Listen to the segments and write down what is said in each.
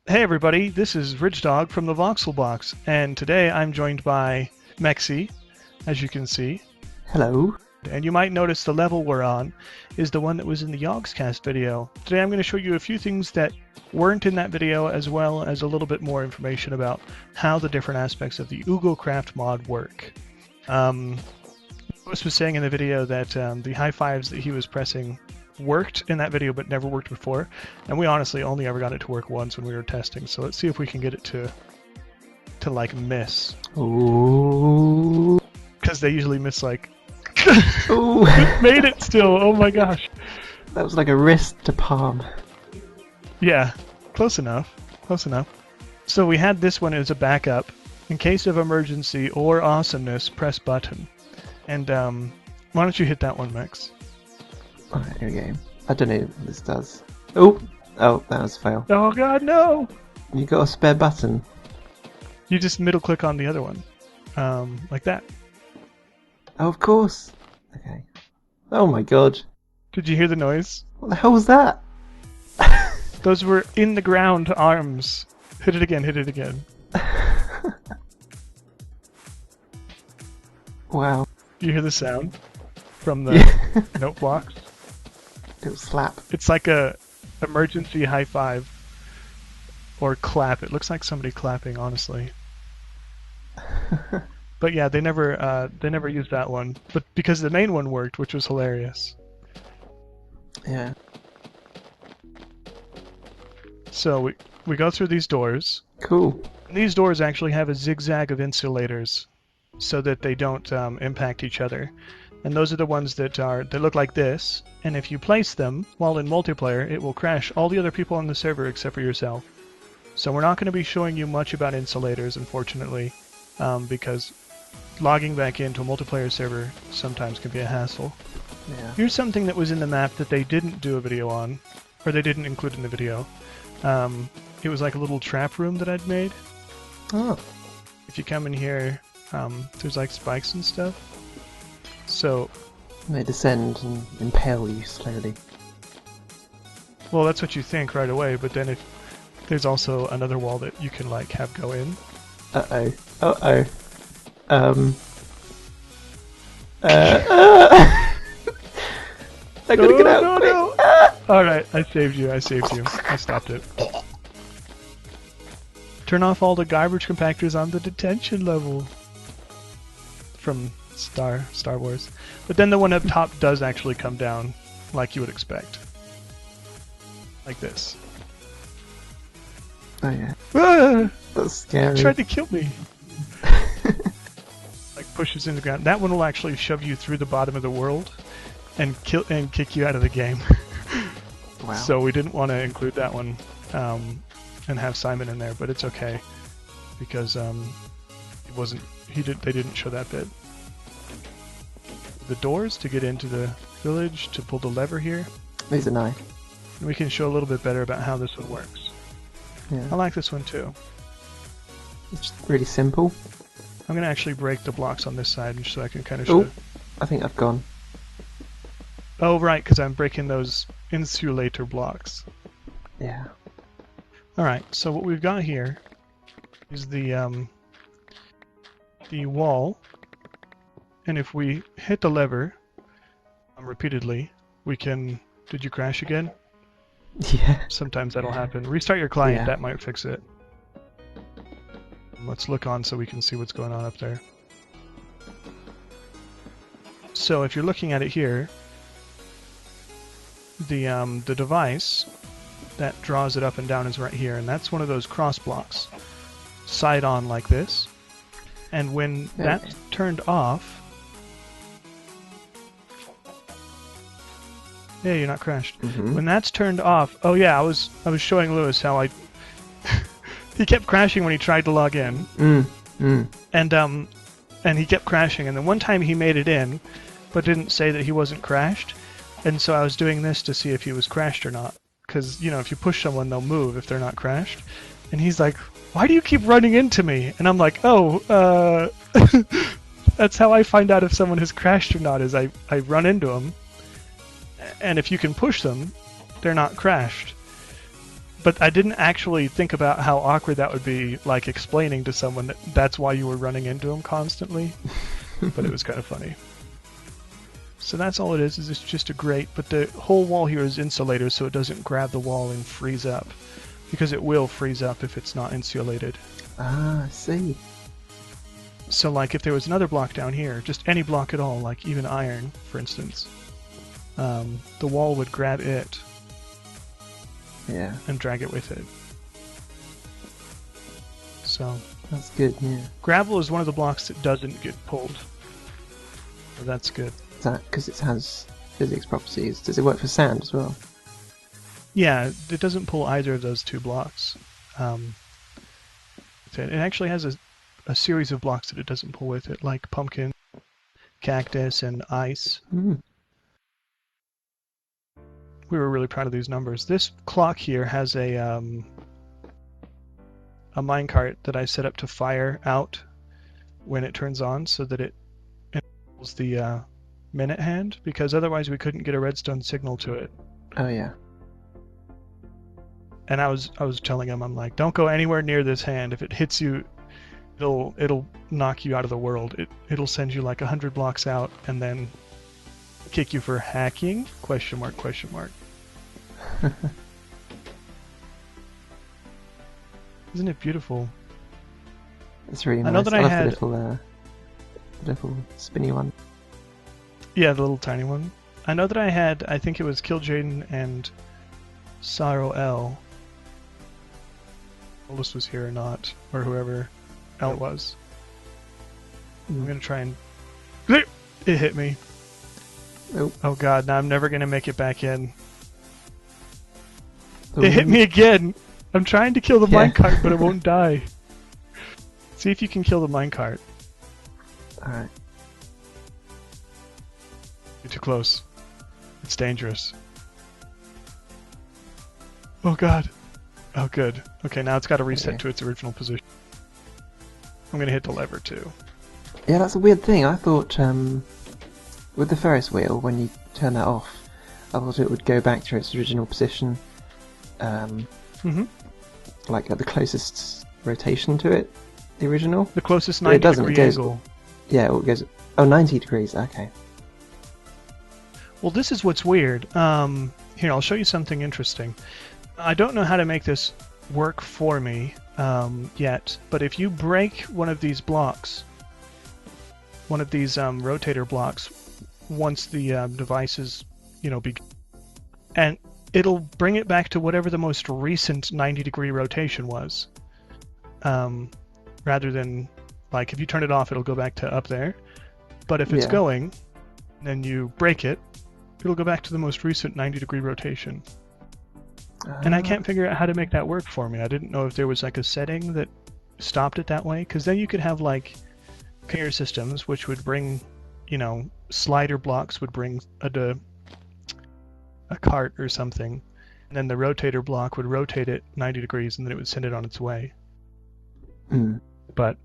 Hey everybody, this is Ridgedog from the Voxel Box, and today I'm joined by Mexxy, as you can see. Hello. And you might notice the level we're on is the one that was in the Yogscast video. Today I'm going to show you a few things that weren't in that video, as well as a little bit more information about how the different aspects of the Ugocraft mod work. Lewis was saying in the video that the high fives that he was pressing worked in that video but never worked before, and we honestly only ever got it to work once when we were testing, so let's see if we can get it to like miss. Ooh. Because they usually miss like Ooh. it made it still, oh my gosh. That was like a wrist to palm. Yeah, close enough. So we had this one as a backup. In case of emergency or awesomeness, press button. And why don't you hit that one, Max? Alright, here we go. I don't know what this does. Oh, that was a fail. Oh god, no! You got a spare button. You just middle click on the other one. Like that. Oh, of course. Okay. Oh my god. Did you hear the noise? What the hell was that? Those were in the ground arms. Hit it again. Wow. You hear the sound from the Yeah. note blocks? Little slap. It's like a emergency high five or clap. It looks like somebody clapping, honestly. But yeah, they never used that one. But because the main one worked, which was hilarious. Yeah. So we go through these doors. Cool. And these doors actually have a zigzag of insulators so that they don't impact each other. And those are the ones that look like this. And if you place them while in multiplayer, it will crash all the other people on the server except for yourself. So we're not going to be showing you much about insulators, unfortunately, because logging back into a multiplayer server sometimes can be a hassle. Yeah. Here's something that was in the map that they didn't do a video on, or they didn't include in the video. It was like a little trap room that I'd made. Oh. If you come in here, there's like spikes and stuff. So, They descend and impale you slowly. well, that's what you think right away, but then if there's also another wall that you can like have go in. Uh-oh. I gotta get out. No. Alright, I saved you. I stopped it. Turn off all the garbage compactors on the detention level. From Star Wars. But then the one up top does actually come down like you would expect. Like this. Oh yeah. Ah! That's scary. Tried to kill me. Like pushes in the ground. That one will actually shove you through the bottom of the world and kick you out of the game. Wow. So we didn't want to include that one and have Simon in there, but it's okay because they didn't show that bit. The doors to get into the village, to pull the lever here. These are nice. We can show a little bit better about how this one works. Yeah. I like this one too. It's really simple. I'm going to actually break the blocks on this side so I can kind of show. Oh, I think I've gone. Oh, right, because I'm breaking those insulator blocks. Yeah. Alright, so what we've got here is the wall, and if we hit the lever repeatedly, we can... Did you crash again? Yeah. Sometimes that'll happen. Restart your client, Yeah. that might fix it. Let's look on so we can see what's going on up there. So if you're looking at it here, the device that draws it up and down is right here, and that's one of those cross blocks. Side on like this. And when that's turned off... Yeah, you're not crashed. Mm-hmm. When that's turned off... Oh yeah, I was showing Lewis how I... He kept crashing when he tried to log in. And he kept crashing, and then one time he made it in, but didn't say that he wasn't crashed. And so I was doing this to see if he was crashed or not. Because, you know, if you push someone, they'll move if they're not crashed. And he's like, why do you keep running into me? And I'm like, oh, that's how I find out if someone has crashed or not, is I run into them. And if you can push them, they're not crashed. But I didn't actually think about how awkward that would be, like explaining to someone that that's why you were running into them constantly. But it was kind of funny. So that's all it is it's just a grate, but the whole wall here is insulated so it doesn't grab the wall and freeze up. Because it will freeze up if it's not insulated. Ah, I see. So like if there was another block down here, just any block at all, like even iron, for instance, the wall would grab it. Yeah. And drag it with it. So that's good, yeah. Gravel is one of the blocks that doesn't get pulled. So that's good. Is that because it has physics properties? Does it work for sand as well? Yeah, it doesn't pull either of those two blocks. It actually has a series of blocks that it doesn't pull with it, like pumpkin, cactus, and ice. Mm. We were really proud of these numbers. This clock here has a minecart that I set up to fire out when it turns on, so that it enables the minute hand, because otherwise we couldn't get a redstone signal to it. Oh yeah. And I was telling him, I'm like, don't go anywhere near this hand. If it hits you, it'll knock you out of the world. It'll send you like 100 blocks out and then kick you for hacking? Question mark, question mark. Isn't it beautiful? It's really nice. I know that I love had the little spinny one. Yeah, the little tiny one. I know that I had, I think it was Kill Jaden and Sorrow L. Oldest was here or not, or whoever L was. I'm gonna try and... It hit me. Nope. Oh god, now I'm never gonna make it back in. Ooh. It hit me again! I'm trying to kill the minecart, but it won't die. See if you can kill the minecart. Alright. You're too close. It's dangerous. Oh god. Oh good. Okay, now it's got to reset to its original position. I'm gonna hit the lever too. Yeah, that's a weird thing. I thought with the Ferris wheel, when you turn that off, I thought it would go back to its original position. Like at the closest rotation to it, the original. The closest But 90 degree angle. Yeah, it goes. Oh, 90 degrees. Okay. Well, this is what's weird. Here, I'll show you something interesting. I don't know how to make this work for me yet, but if you break one of these blocks, one of these rotator blocks, once the device is, and it'll bring it back to whatever the most recent 90-degree rotation was, rather than, like, if you turn it off, it'll go back to up there. But if it's going, and then you break it, it'll go back to the most recent 90-degree rotation. And I can't figure out how to make that work for me. I didn't know if there was like a setting that stopped it that way, because then you could have like conveyor systems which would bring, slider blocks would bring a cart or something, and then the rotator block would rotate it 90 degrees and then it would send it on its way. But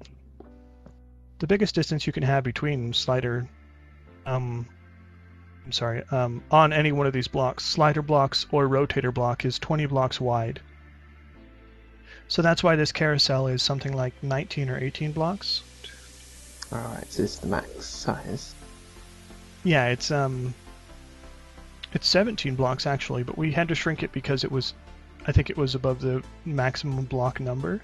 the biggest distance you can have between slider on any one of these blocks, slider blocks or rotator block, is 20 blocks wide. So that's why this carousel is something like 19 or 18 blocks. Alright, so this is the max size. Yeah, it's 17 blocks actually, but we had to shrink it because I think it was above the maximum block number,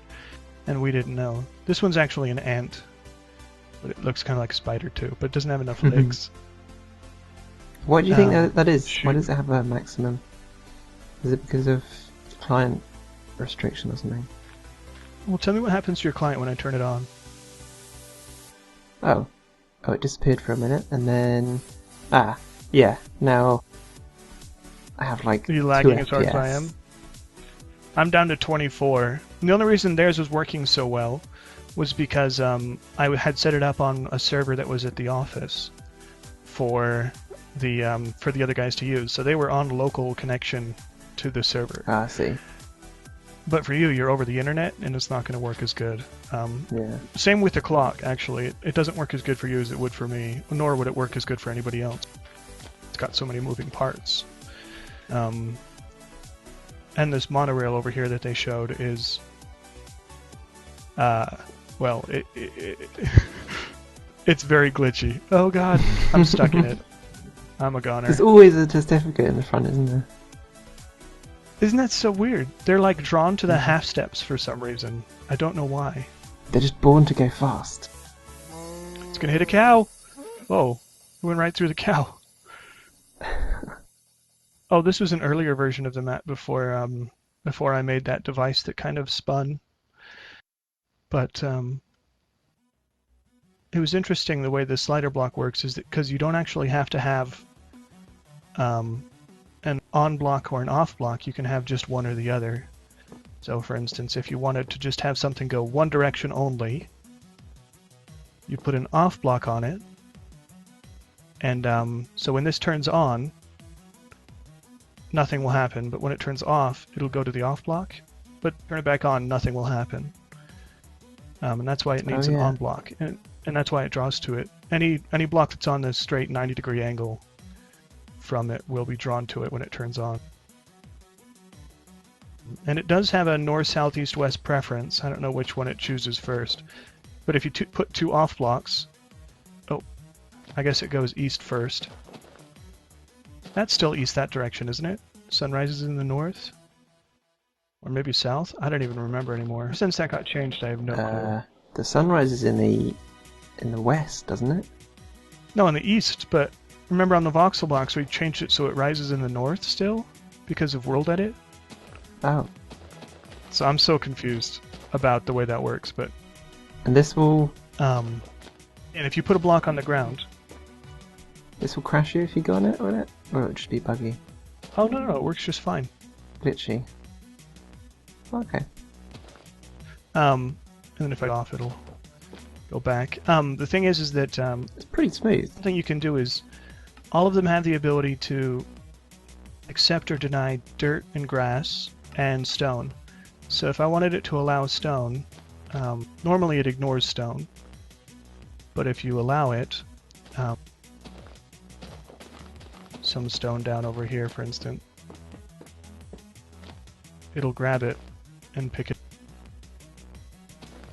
and we didn't know. This one's actually an ant, but it looks kind of like a spider too, but it doesn't have enough legs. What do you think that is? Shoot. Why does it have a maximum? Is it because of client restriction or something? Well, tell me what happens to your client when I turn it on. Oh, it disappeared for a minute, and then... yeah, now I have like Are you lagging 2 as hard as I FPS. am? I'm down to 24. And the only reason theirs was working so well was because I had set it up on a server that was at the office for the other guys to use, so they were on local connection to the server. I see. But for you, you're over the internet, and it's not going to work as good. Yeah. Same with the clock, actually. It doesn't work as good for you as it would for me, nor would it work as good for anybody else. It's got so many moving parts. and this monorail over here that they showed is, well, it's very glitchy. Oh god, I'm stuck in it. I'm a goner. There's always a certificate in the front, isn't there? Isn't that so weird? They're like drawn to the half steps for some reason. I don't know why. They're just born to go fast. It's gonna hit a cow! Whoa, it went right through the cow. Oh, this was an earlier version of the map before I made that device that kind of spun. But it was interesting the way the slider block works is that because you don't actually have to have an on block or an off block, you can have just one or the other. So for instance, if you wanted to just have something go one direction only, you put an off block on it, and so when this turns on, nothing will happen, but when it turns off, it'll go to the off block, but turn it back on, nothing will happen. And that's why it needs an on block, and that's why it draws to it. Any block that's on this straight 90-degree angle from it will be drawn to it when it turns on. And it does have a north, south, east, west preference. I don't know which one it chooses first. But if you put two off blocks, oh, I guess it goes east first. That's still east that direction, isn't it? Sunrise is in the north? Or maybe south? I don't even remember anymore. Since that got changed, I have no clue. The sunrise is in the west, doesn't it? No, in the east, but remember on the Voxel Box we changed it so it rises in the north still? Because of World Edit? Oh. So I'm so confused about the way that works, but... And this will... and if you put a block on the ground... This will crash you if you go on it, won't it? Or it'll just be buggy? Oh, no, it works just fine. Glitchy. Okay. And then if I go off, it'll go back. The thing is that... it's pretty smooth. The thing you can do is... All of them have the ability to accept or deny dirt and grass and stone. So if I wanted it to allow stone, normally it ignores stone. But if you allow it, some stone down over here, for instance, it'll grab it and pick it.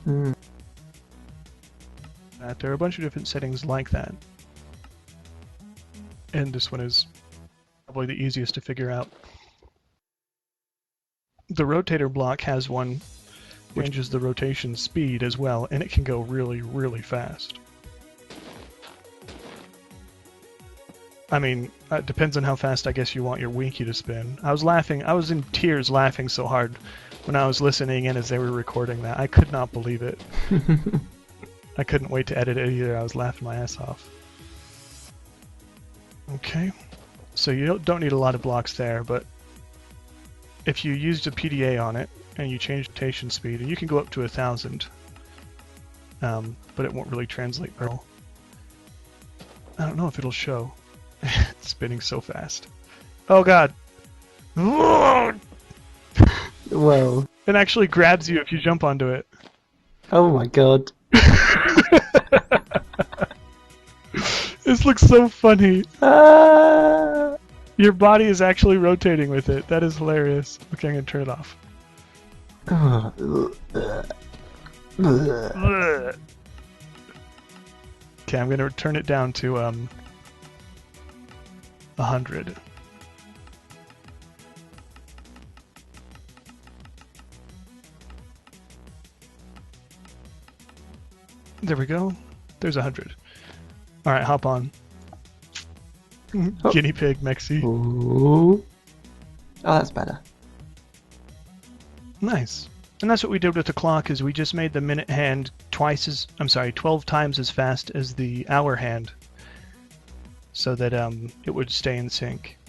Mm. There are a bunch of different settings like that. And this one is probably the easiest to figure out. The Rotator Block has one which changes the rotation speed as well, and it can go really, really fast. I mean, it depends on how fast I guess you want your Winky to spin. I was in tears laughing so hard when I was listening in as they were recording that. I could not believe it. I couldn't wait to edit it either. I was laughing my ass off. Okay, so you don't need a lot of blocks there, but if you used a PDA on it and you change rotation speed, and you can go up to 1,000, but it won't really translate very well. I don't know if it'll show. It's spinning so fast. Oh god! Whoa. It actually grabs you if you jump onto it. Oh my god. This looks so funny. Ah! Your body is actually rotating with it. That is hilarious. Okay, I'm gonna turn it off. Okay, I'm gonna turn it down to 100. There we go. There's 100. All right, hop on. Oh. Guinea pig, Mexxy. Ooh. Oh, that's better. Nice. And that's what we did with the clock, is we just made the minute hand 12 times as fast as the hour hand, so that it would stay in sync.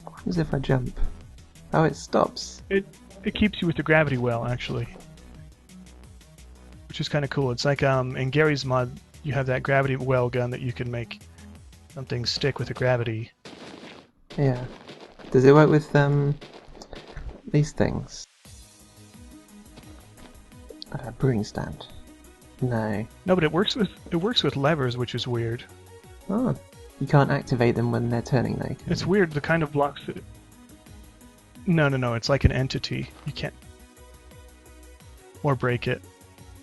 What happens if I jump? Oh, it stops. It keeps you with the gravity well, actually, which is kind of cool. It's like in Gary's mod, you have that gravity well gun that you can make something stick with the gravity. Yeah. Does it work with these things? A brewing stand. No. No, but it works with levers, which is weird. Oh. You can't activate them when they're turning, though. It's weird, the kind of blocks that... No, it's like an entity. You can't... Or break it.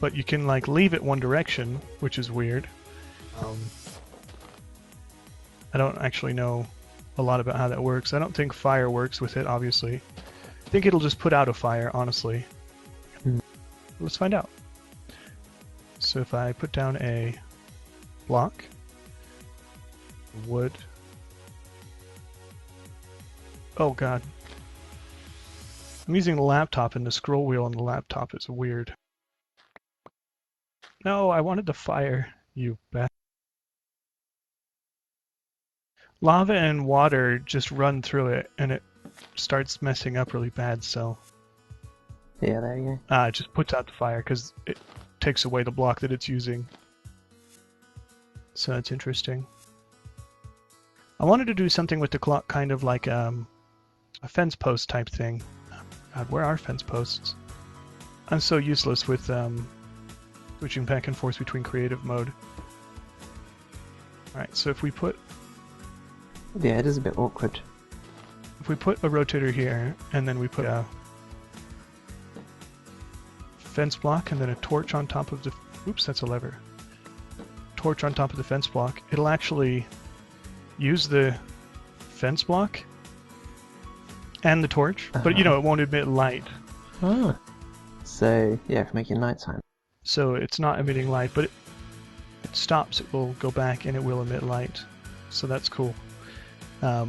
But you can, like, leave it one direction, which is weird. I don't actually know a lot about how that works. I don't think fire works with it, obviously. I think it'll just put out a fire, honestly. Let's find out. So if I put down a block, wood... Oh god. I'm using the laptop and the scroll wheel on the laptop is weird. No, I wanted the fire, you bastard. Lava and water just run through it and it starts messing up really bad, so... Yeah, there you go. It just puts out the fire because it takes away the block that it's using. So that's interesting. I wanted to do something with the clock kind of like a fence post type thing. God, where are fence posts? I'm so useless with switching back and forth between creative mode. Alright, so if we put... Yeah, it is a bit awkward. If we put a rotator here, and then we put a fence block, and then a torch on top of the... Oops, that's a lever. Torch on top of the fence block, it'll actually use the fence block and the torch, but you know, it won't emit light. Ah. So, yeah, for making nighttime. So it's not emitting light, but it stops, it will go back, and it will emit light. So that's cool. It'd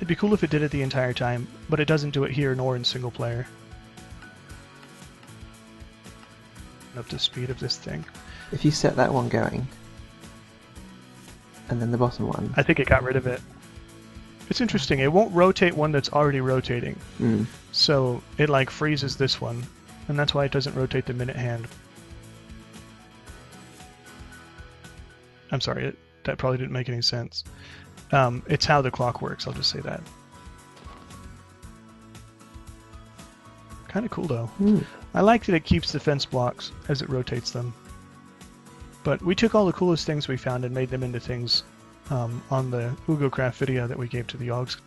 be cool if it did it the entire time, but it doesn't do it here nor in single player. Up the speed of this thing. If you set that one going, and then the bottom one... I think it got rid of it. It's interesting, it won't rotate one that's already rotating. So it like freezes this one, and that's why it doesn't rotate the minute hand. I'm sorry, that probably didn't make any sense. It's how the clock works, I'll just say that. Kind of cool though. I like that it keeps the fence blocks as it rotates them. But we took all the coolest things we found and made them into things on the Ugocraft video that we gave to the Yogs.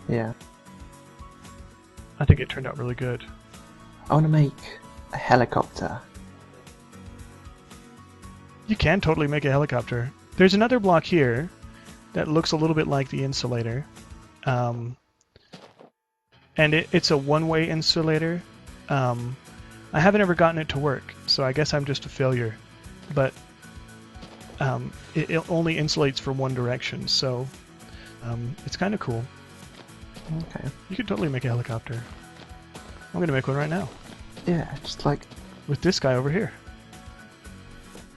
Yeah. I think it turned out really good. I want to make a helicopter. You can totally make a helicopter. There's another block here that looks a little bit like the insulator. And it's a one-way insulator. I haven't ever gotten it to work, so I guess I'm just a failure. But it only insulates for one direction, so it's kind of cool. Okay. You could totally make a helicopter. I'm going to make one right now. Yeah, just like... With this guy over here.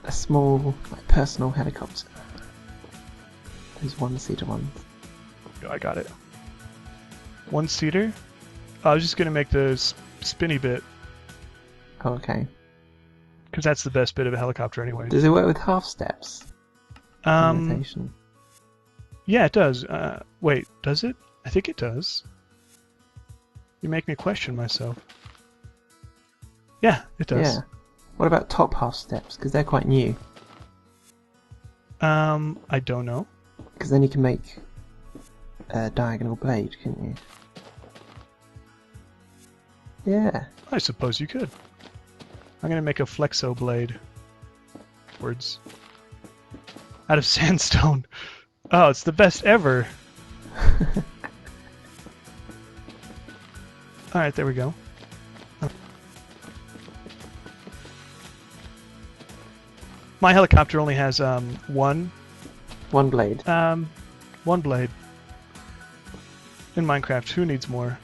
A small, like, personal helicopter. Those one-seater ones. I got it. One-seater? I was just going to make the spinny bit. Oh, okay. Because that's the best bit of a helicopter anyway. Does it work with half steps? Rotation. Yeah, it does. Wait, does it? I think it does. You make me question myself. Yeah, it does. Yeah. What about top half steps? Because they're quite new. I don't know. Because then you can make a diagonal blade, couldn't you? Yeah. I suppose you could. I'm going to make a flexo blade. Words. Out of sandstone. Oh, it's the best ever. Alright, there we go. My helicopter only has one blade. One blade. In Minecraft, who needs more?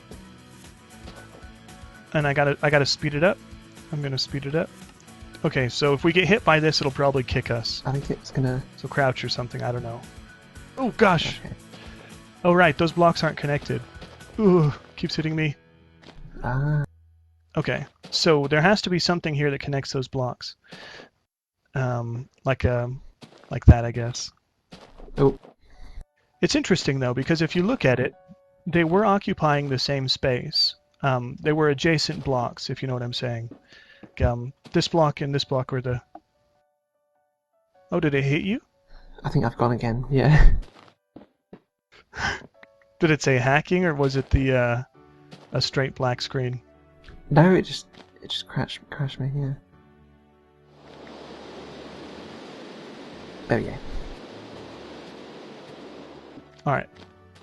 And I gotta speed it up. I'm gonna speed it up. Okay, so if we get hit by this, it'll probably kick us. I think it's gonna... So crouch or something, I don't know. Oh gosh! Okay. Oh right, those blocks aren't connected. Ooh, keeps hitting me. Ah. Okay, so there has to be something here that connects those blocks. Like that, I guess. Oh. It's interesting though, because if you look at it, they were occupying the same space. They were adjacent blocks, if you know what I'm saying. This block and this block were the... Oh, did it hit you? I think I've gone again. Yeah. Did it say hacking, or was it the a straight black screen? No, it just crashed me. Yeah. There we go. All right.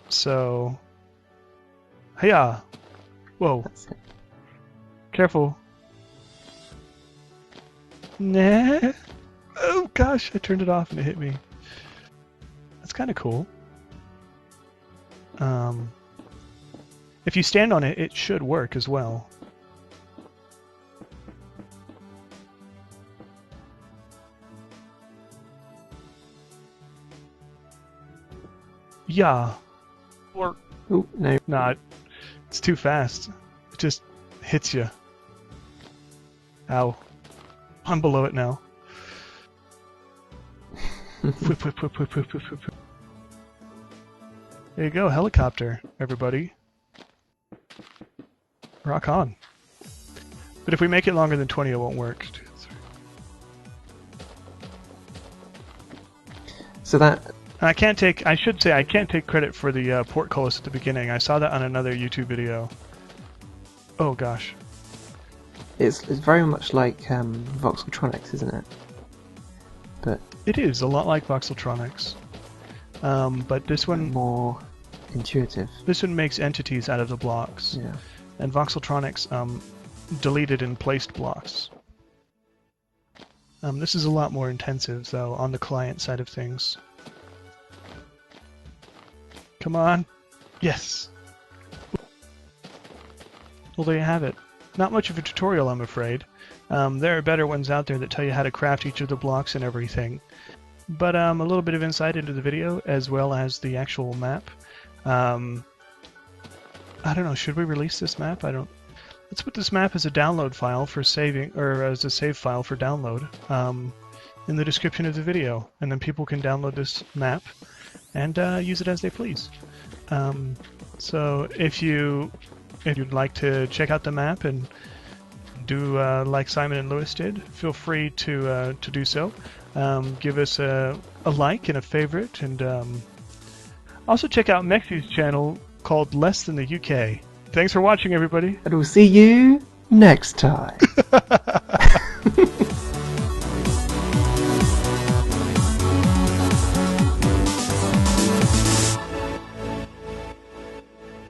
So, hiya! Whoa! That's it. Careful! Nah! Oh gosh! I turned it off and it hit me. That's kind of cool. If you stand on it, it should work as well. Yeah. Or Oh no. not. It's too fast. It just hits you. Ow. I'm below it now. Whip, whip, whip, whip, whip, whip, whip. There you go, helicopter, everybody. Rock on. But if we make it longer than 20, it won't work. So that. I can't take. I should say I can't take credit for the portcullis at the beginning. I saw that on another YouTube video. Oh gosh. It's very much like Voxeltronics, isn't it? But It is a lot like Voxeltronics, but this one more intuitive. This one makes entities out of the blocks, Yeah. and Voxeltronics deleted and placed blocks. This is a lot more intensive, though, on the client side of things. Come on! Yes! Well, there you have it. Not much of a tutorial, I'm afraid. There are better ones out there that tell you how to craft each of the blocks and everything. But a little bit of insight into the video, as well as the actual map. I don't know, should we release this map? Let's put this map as a download file for saving, or as a save file for download, in the description of the video. And then people can download this map and use it as they please. So if you'd like to check out the map and do like Simon and Lewis did, feel free to do so. Give us a like and a favorite, and also check out Mexxy's channel called Less Than the UK. Thanks for watching, everybody. And we'll see you next time.